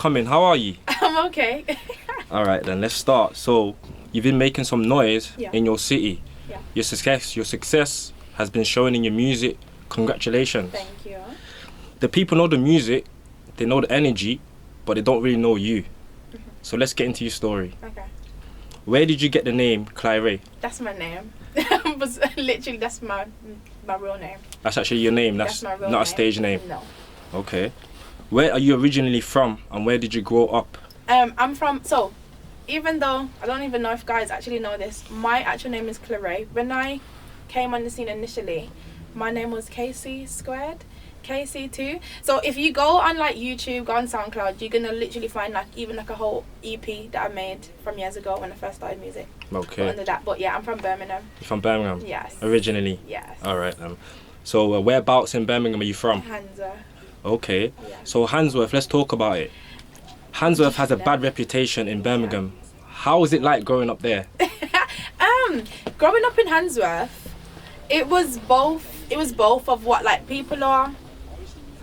Coming, how are you? I'm okay. All right, then let's start. So, you've been making some noise Yeah. in your city. Yeah. Your success has been shown in your music. Congratulations. Thank you. The people know the music, they know the energy, but they don't really know you. So let's get into your story. Okay. Where did you get the name Klyrae? That's my name. Literally, that's my real name. That's actually your name. That's my real not name. a stage name. No. Okay. Where are you originally from, and where did you grow up? I'm from. So, even though I don't even know if guys actually know this, my actual name is Klyrae. When I came on the scene initially, my name was KC squared. KC2. So if you go on like YouTube, go on SoundCloud, you're gonna literally find like even like a whole EP that I made from years ago when I first started music. Okay. Under that, but yeah, I'm from Birmingham. You're from Birmingham? Yes. Originally? Yes. All right then. So whereabouts in Birmingham are you from? Handsworth. Okay. Yeah. So Handsworth, let's talk about it. Handsworth has a bad reputation in Birmingham. How was it like growing up there? Growing up in Handsworth, it was both of what like people are.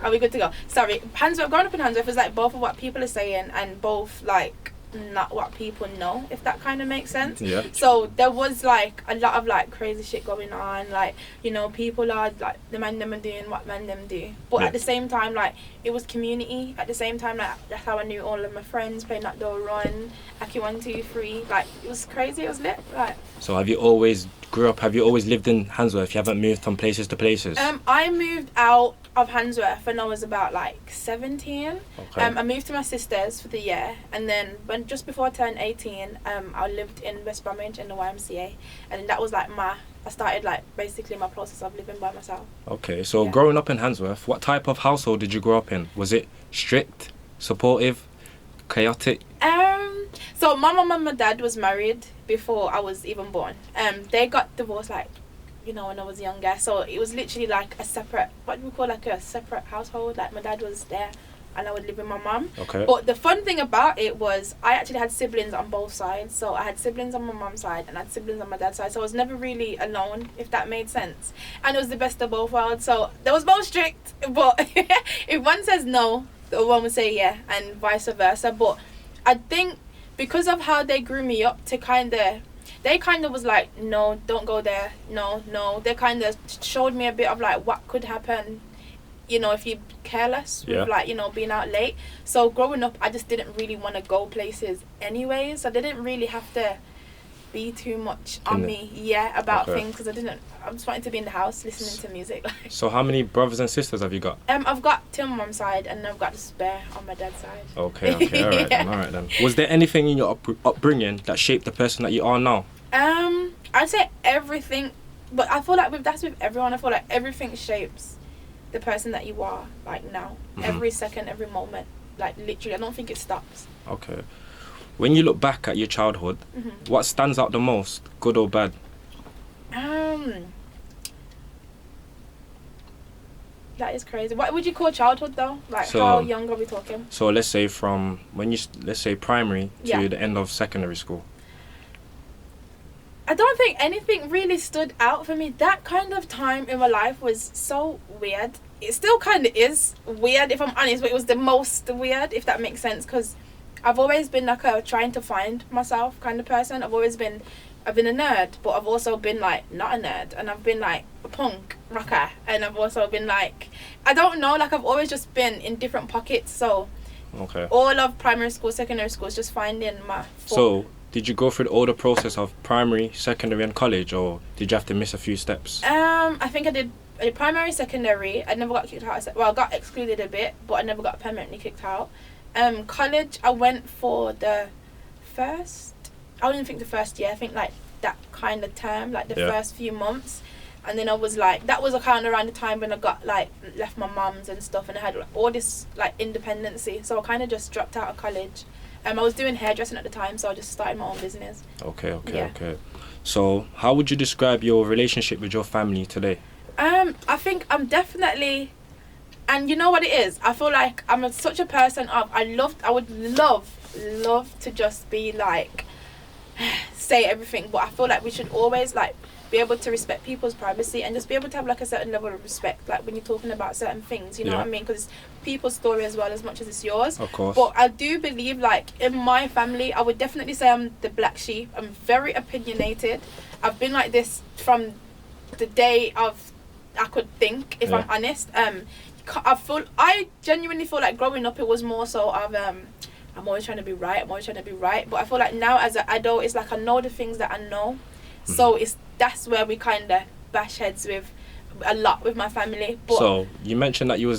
Are we good to go? Sorry, Handsworth. Growing up in Handsworth is like both of what people are saying and both like not what people know, if that kind of makes sense. Yeah. So there was like a lot of like crazy shit going on, like, you know, people are like the man them are doing what man them do, but at the same time like it was community. At the same time, like that's how I knew all of my friends, playing that door run, Aki 1 2 3, like it was crazy, it was lit. Like, So have you always lived in Handsworth? You haven't moved from places to places? I moved out of Handsworth when I was about like 17. Okay. I moved to my sister's for the year, and then when just before I turned 18, I lived in West Bromwich in the YMCA, and that was like I started like basically my process of living by myself. Okay, so Yeah. growing up in Handsworth, what type of household did you grow up in? Was it strict, supportive, chaotic? So my mum and my dad was married before I was even born. They got divorced like, you know, when I was younger. So it was literally like a separate, what do we call like a separate household. Like my dad was there and I would live with my mum. Okay. But the fun thing about it was I actually had siblings on both sides. So I had siblings on my mum's side and I had siblings on my dad's side. So I was never really alone, if that made sense. And it was the best of both worlds. So they was both strict, but if one says no, the other one would say yeah, and vice versa. But I think because of how they grew me up to they kind of was like, no, don't go there, no. They kind of showed me a bit of like what could happen, you know, if you're careless with like, you know, being out late. So growing up, I just didn't really want to go places anyways. I didn't really have to be too much on me, about things, because I just wanted to be in the house listening to music. So how many brothers and sisters have you got? I've got two on my mum's side and I've got the spare on my dad's side. Okay, all right, all right then. Was there anything in your upbringing that shaped the person that you are now? I'd say everything, but I feel like that's with everyone. I feel like everything shapes the person that you are like now. Every second, every moment, like literally. I don't think it stops. Okay. When you look back at your childhood, what stands out the most, good or bad? That is crazy. What would you call childhood though? Like, So- how young are we talking? So let's say from let's say primary to Yeah. the end of secondary school. I don't think anything really stood out for me. That kind of time in my life was so weird. It still kind of is weird, if I'm honest, but it was the most weird, if that makes sense, because I've always been like a trying to find myself kind of person. I've been a nerd, but I've also been like not a nerd, and I've been like a punk rocker, and I've also been like, I don't know, like I've always just been in different pockets. So Okay. all of primary school, secondary school is just finding my So did you go through the older process of primary, secondary and college, or did you have to miss a few steps? I think I did primary, secondary. I never got kicked out. Well, I got excluded a bit, but I never got permanently kicked out. College, I went for the first, I don't even think the first year, I think like that kind of term, like the first few months. And then I was like, that was kind of around the time when I got like left my mum's and stuff, and I had like, all this like independency. So I kind of just dropped out of college. I was doing hairdressing at the time, so I just started my own business. Okay. Yeah. So how would you describe your relationship with your family today? I think I'm definitely, and you know what it is, I feel like I'm such a person of, I would love to just be like, say everything, but I feel like we should always like be able to respect people's privacy and just be able to have like a certain level of respect, like when you're talking about certain things, you know what I mean? Because it's people's story as well as much as it's yours. Of course. But I do believe, like, in my family, I would definitely say I'm the black sheep. I'm very opinionated. I've been like this from the day of I could think, if I'm honest. I genuinely feel like growing up it was more so of I'm always trying to be right, but I feel like now as an adult it's like I know the things that I know. So that's where we kind of bash heads with a lot with my family. But so you mentioned that you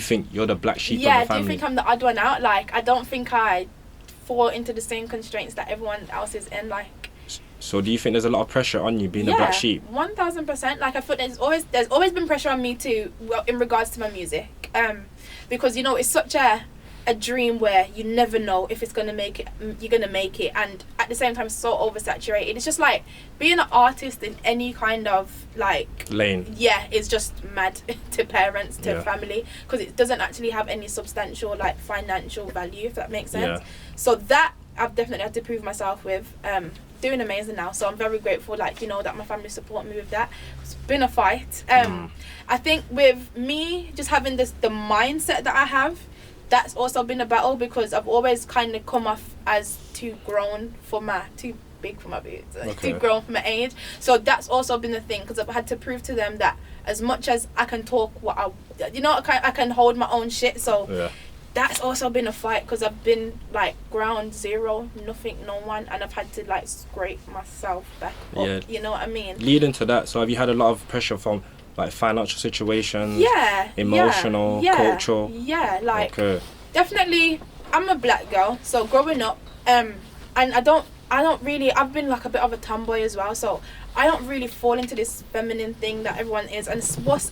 think you're the black sheep of the yeah, family. I do think I'm the odd one out. Like, I don't think I fall into the same constraints that everyone else is in, like. So do you think there's a lot of pressure on you being a black sheep? 1000%. Like, I feel there's always been pressure on me too, well, in regards to my music, because, you know, it's such a dream where you never know if it's gonna make it, you're gonna make it, and at the same time so oversaturated. It's just like being an artist in any kind of like lane. Yeah, it's just mad to parents, to family, because it doesn't actually have any substantial like financial value, if that makes sense. So that I've definitely had to prove myself with. Doing amazing now, so I'm very grateful, like, you know, that my family support me with that. It's been a fight. I think with me just having the mindset that I have, that's also been a battle, because I've always kind of come off as too big for my boots, too grown for my age. So that's also been the thing, because I've had to prove to them that as much as I can talk I can hold my own shit. So that's also been a fight, because I've been like ground zero, nothing, no one, and I've had to like scrape myself back up, you know what I mean? Leading to that, so have you had a lot of pressure from like financial situations, emotional, cultural? Like definitely I'm a black girl, so growing up, and I don't really, I've been like a bit of a tomboy as well, so I don't really fall into this feminine thing that everyone is, and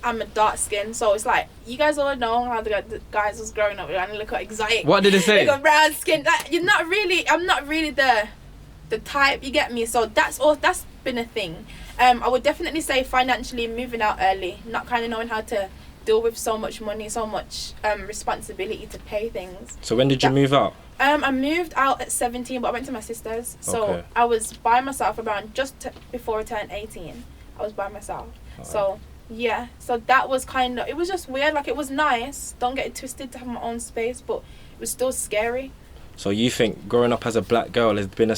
I'm a dark skin, so it's like, you guys all know how the guys was growing up and look exotic. What did it say? They got brown skin. Like, I'm not really the type, you get me? So that's been a thing. I would definitely say financially moving out early, not kind of knowing how to deal with so much money, so much responsibility to pay things. So when did you move out? I moved out at 17, but I went to my sister's. So I was by myself around just before I turned 18. I was by myself. So yeah, so that was kind of, it was just weird. Like, it was nice, don't get it twisted, to have my own space, but it was still scary. So you think growing up as a black girl has been